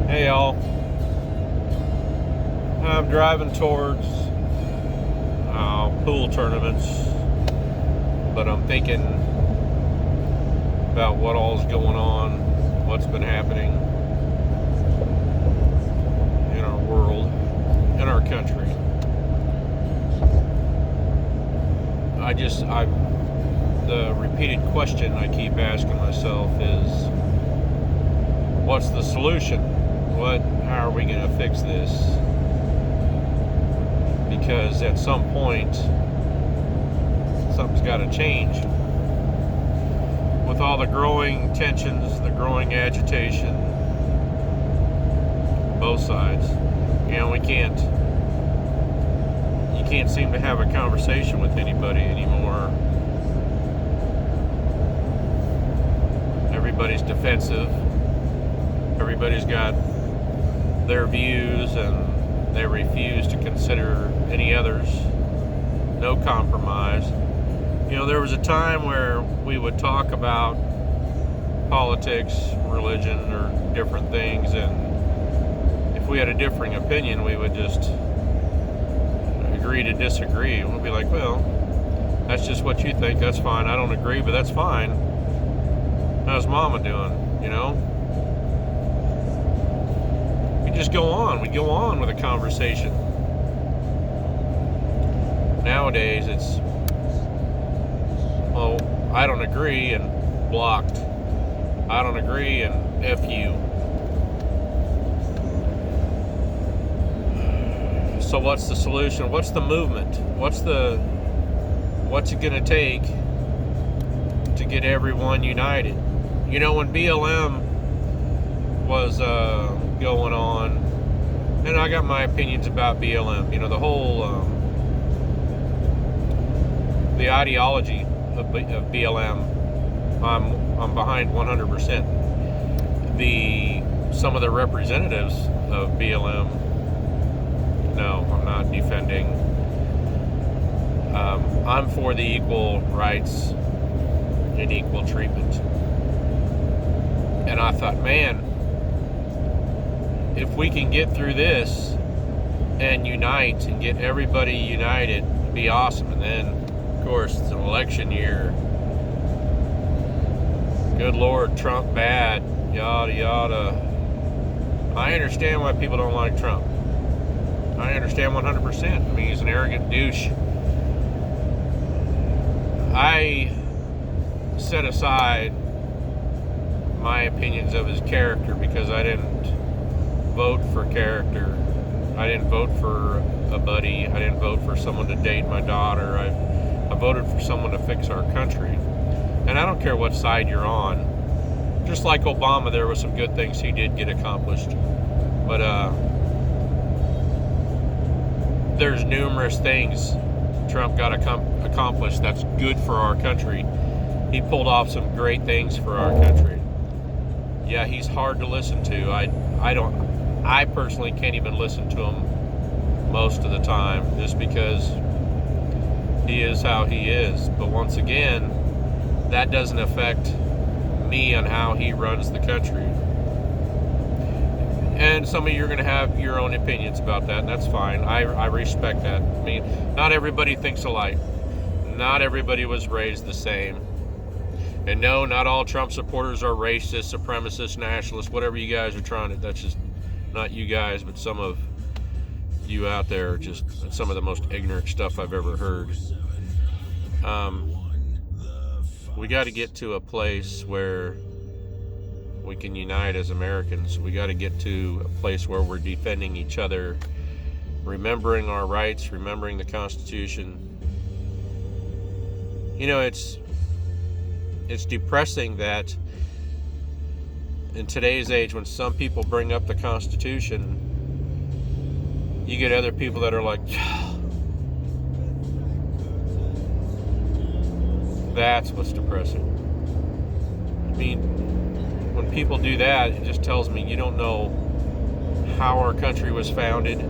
Hey y'all, I'm driving towards pool tournaments, but I'm thinking about what all's going on, what's been happening in our world, in our country. The repeated question I keep asking myself is, what's the solution? How are we going to fix this? Because at some point, something's got to change. With all the growing tensions, the growing agitation, both sides, you can't seem to have a conversation with anybody anymore. Everybody's defensive. Everybody's got their views and they refuse to consider any others. No compromise. There was a time where we would talk about politics, religion, or different things, and if we had a differing opinion, we would just agree to disagree. We'll be like, well, that's just what you think, that's fine. I don't agree, but that's fine. How's mama doing? We just go on. We go on with a conversation. Nowadays, it's, well, I don't agree, and blocked. I don't agree, and F you. So what's the solution? What's the movement? What's it going to take to get everyone united? When BLM was going on, and I got my opinions about BLM. The whole the ideology of BLM, I'm behind 100%. Some of the representatives of BLM, no, I'm not defending. I'm for the equal rights and equal treatment. And I thought, man, if we can get through this and unite and get everybody united, it'd be awesome. And then, of course, it's an election year. Good Lord, Trump bad, yada yada. I understand why people don't like Trump. I understand 100%. He's an arrogant douche. I set aside my opinions of his character because I didn't vote for character. I didn't vote for a buddy. I didn't vote for someone to date my daughter. I voted for someone to fix our country. And I don't care what side you're on. Just like Obama, there were some good things he did get accomplished. But there's numerous things Trump got accomplished that's good for our country. He pulled off some great things for our country. Yeah, he's hard to listen to. I personally can't even listen to him most of the time just because he is how he is. But once again, that doesn't affect me on how he runs the country. And some of you are going to have your own opinions about that, and that's fine. I respect that. Not everybody thinks alike. Not everybody was raised the same. And no, not all Trump supporters are racist, supremacist, nationalists, whatever you guys are trying to. That's just not you guys, but some of you out there are just some of the most ignorant stuff I've ever heard. We got to get to a place where we can unite as Americans. We got to get to a place where we're defending each other, remembering our rights, remembering the Constitution. It's depressing that in today's age, when some people bring up the Constitution, you get other people that are like, that's what's depressing. When people do that, it just tells me you don't know how our country was founded.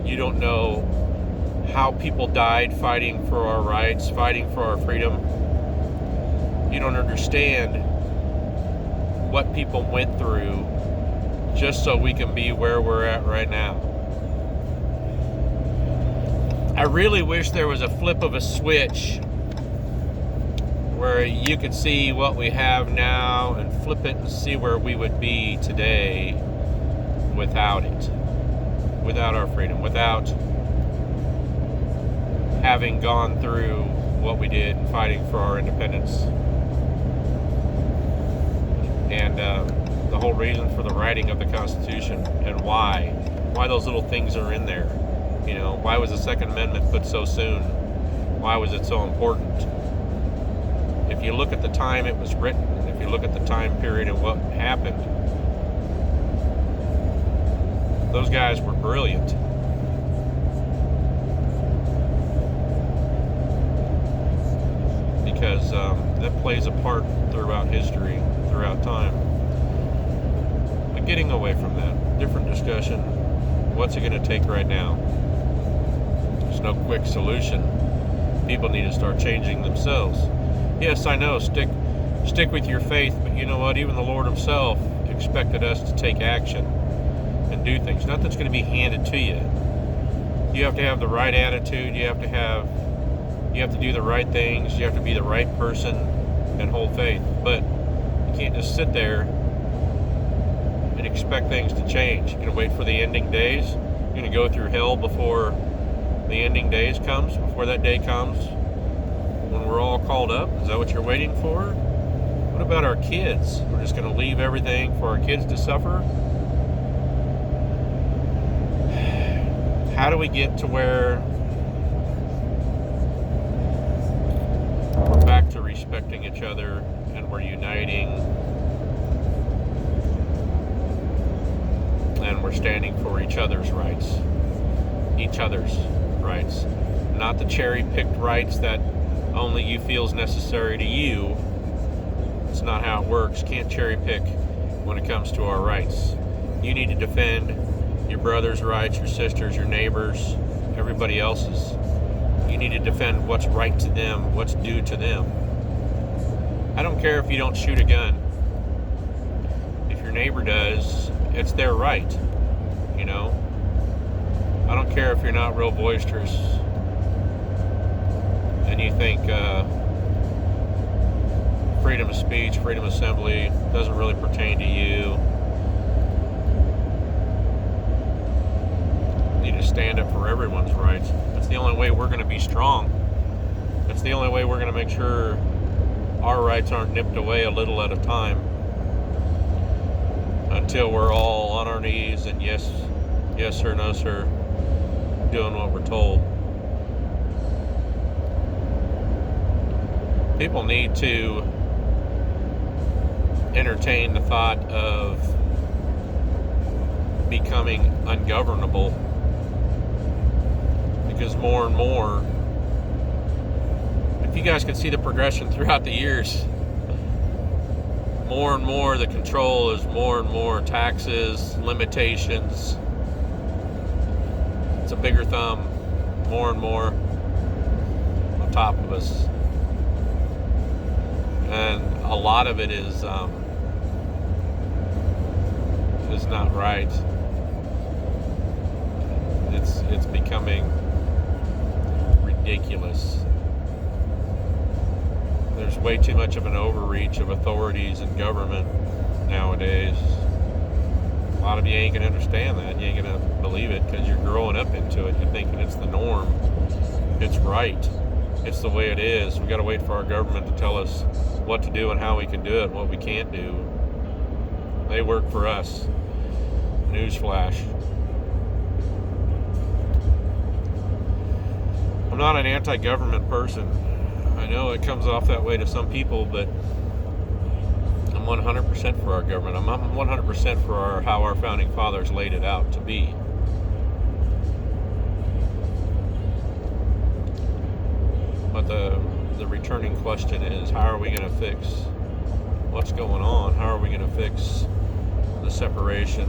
You don't know how people died fighting for our rights, fighting for our freedom. You don't understand what people went through just so we can be where we're at right now. I really wish there was a flip of a switch where you could see what we have now and flip it and see where we would be today without it, without our freedom, without having gone through what we did and fighting for our independence. And the whole reason for the writing of the Constitution and why those little things are in there. You know, why was the Second Amendment put so soon? Why was it so important? If you look at the time it was written, and if you look at the time period and what happened, those guys were brilliant. Because that plays a part throughout history, throughout time. But getting away from that, different discussion. What's it going to take right now? There's no quick solution. People need to start changing themselves. Yes, I know, stick with your faith, but you know what? Even the Lord himself expected us to take action and do things. Nothing's going to be handed to you. You have to have the right attitude. You have to do the right things. You have to be the right person and hold faith. But you can't just sit there and expect things to change. You're going to wait for the ending days. You're going to go through hell before the ending days comes, before that day comes when we're all called up. Is that what you're waiting for? What about our kids? We're just going to leave everything for our kids to suffer? How do we get to where we're back to respecting each other and we're uniting and we're standing for each other's rights? Not the cherry-picked rights that only you feel is necessary to you. It's not how it works. Can't cherry-pick when it comes to our rights. You need to defend your brother's rights, your sisters, your neighbors, everybody else's. You need to defend what's right to them, what's due to them. I don't care if you don't shoot a gun. If your neighbor does, it's their right, you know? I don't care if you're not real boisterous and you think freedom of speech, freedom of assembly doesn't really pertain to you. You need to stand up for everyone's rights. That's the only way we're going to be strong. That's the only way we're going to make sure our rights aren't nipped away a little at a time until we're all on our knees and yes sir, no sir, doing what we're told. People need to entertain the thought of becoming ungovernable, because more and more, if you guys can see the progression throughout the years, more and more the control is more and more taxes, limitations. It's a bigger thumb, more and more on top of us. And a lot of it is not right. It's becoming ridiculous. There's way too much of an overreach of authorities and government nowadays. A lot of you ain't gonna understand that. You ain't gonna believe it because you're growing up into it. You're thinking it's the norm. It's right. It's the way it is. We gotta wait for our government to tell us what to do and how we can do it and what we can't do. They work for us. Newsflash. I'm not an anti-government person. I know it comes off that way to some people, but I'm 100% for our government. I'm 100% for how our founding fathers laid it out to be. But the returning question is, how are we going to fix what's going on? How are we going to fix the separation?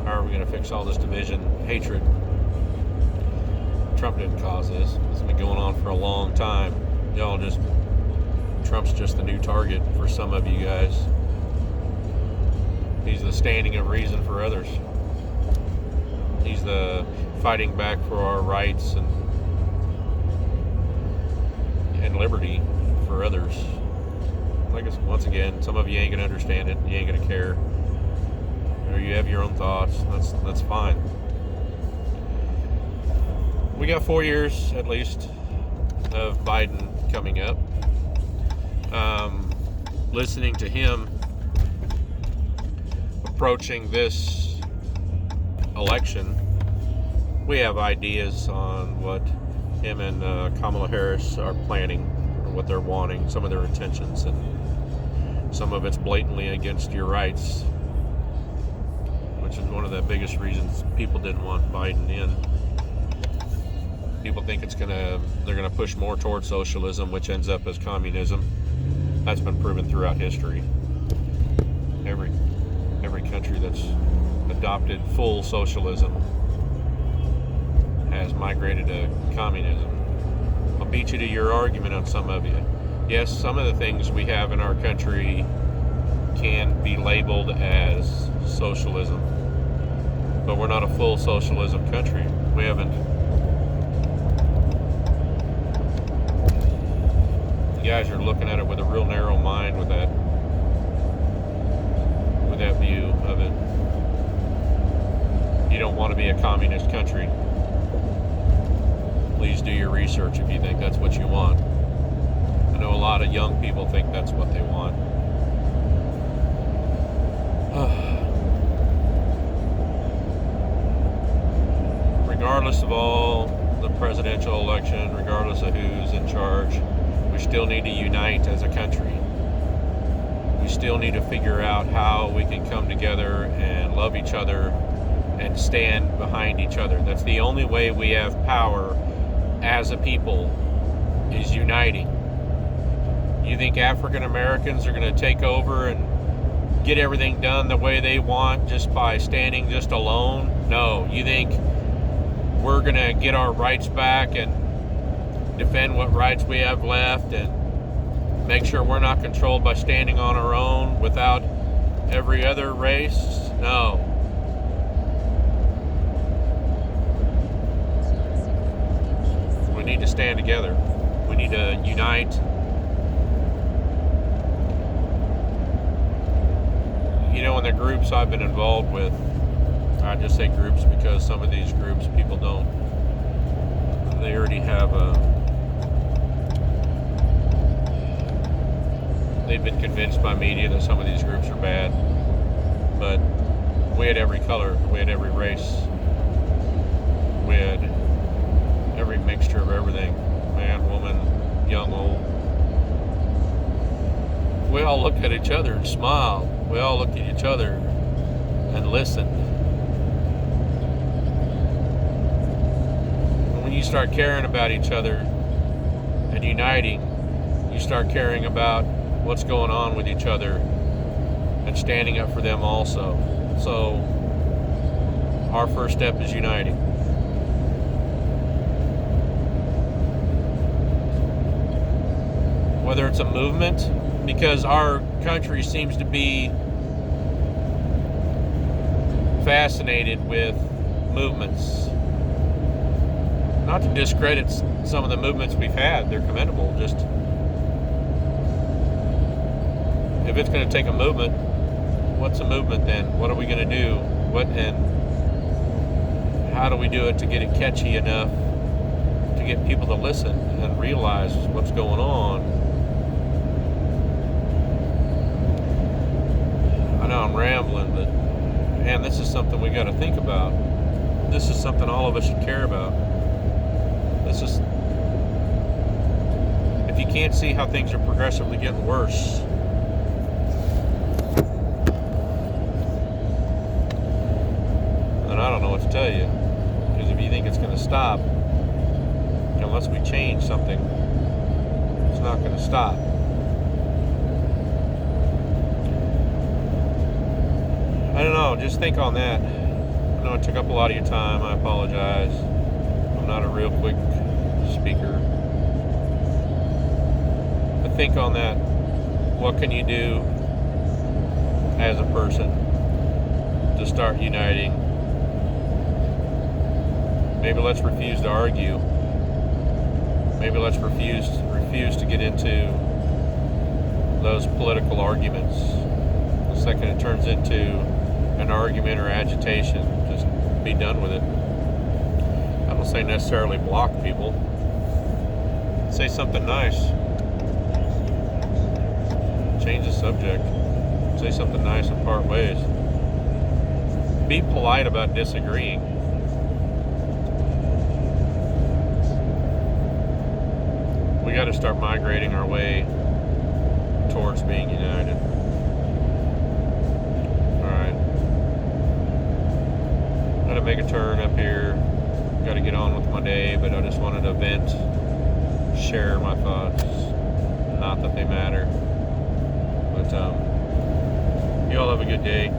How are we going to fix all this division, hatred? Trump didn't cause this. This has been going on for a long time. Trump's just the new target for some of you guys. He's the standing of reason for others. He's the fighting back for our rights and liberty for others. Like, once again, some of you ain't gonna understand it. You ain't gonna care, or you have your own thoughts. That's fine. We got 4 years at least of Biden coming up. Listening to him approaching this election, we have ideas on what him and Kamala Harris are planning, or what they're wanting, some of their intentions, and some of it's blatantly against your rights, which is one of the biggest reasons people didn't want Biden in. People think they're gonna push more towards socialism, which ends up as communism. That's been proven throughout history. Every country that's adopted full socialism has migrated to communism. I'll beat you to your argument on some of you. Yes, some of the things we have in our country can be labeled as socialism, but we're not a full socialism country. We haven't. You guys are looking at it with a real narrow mind with that view of it. You don't want to be a communist country. Please do your research if you think that's what you want. I know a lot of young people think that's what they want. Regardless of all the presidential election, regardless of who's in charge, we still need to unite as a country. We still need to figure out how we can come together and love each other and stand behind each other. That's the only way we have power as a people, is uniting. You think African Americans are going to take over and get everything done the way they want just by standing just alone? No. You think we're going to get our rights back and defend what rights we have left and make sure we're not controlled by standing on our own without every other race? No. We need to stand together. We need to unite. You know, in the groups I've been involved with, I just say groups because some of these groups, people don't, they already have they've been convinced by media that some of these groups are bad. But we had every color, we had every race, we had every mixture of everything, man, woman, young, old. We all looked at each other and smiled. We all looked at each other and listened. And when you start caring about each other and uniting, you start caring about what's going on with each other and standing up for them also. So our first step is uniting. Whether it's a movement, because our country seems to be fascinated with movements. Not to discredit some of the movements we've had, they're commendable. Just if it's going to take a movement, what's a movement then? What are we going to do? What and how do we do it to get it catchy enough to get people to listen and realize what's going on? I know I'm rambling, but man, this is something we got to think about. This is something all of us should care about. This is, if you can't see how things are progressively getting worse, then I don't know what to tell you. Because if you think it's going to stop, unless we change something, it's not going to stop. I don't know, just think on that. I know it took up a lot of your time, I apologize. I'm not a real quick speaker. But think on that. What can you do as a person? to start uniting. Maybe let's refuse to argue. Maybe let's refuse to get into those political arguments. The second it turns into an argument or agitation, just be done with it. I don't say necessarily block people. Say something nice. Change the subject. Say something nice and part ways. Be polite about disagreeing. We got to start migrating our way towards being united. Alright. I'm going to make a turn up here. Got to get on with my day, but I just wanted to vent, share my thoughts. Not that they matter. But you all have a good day.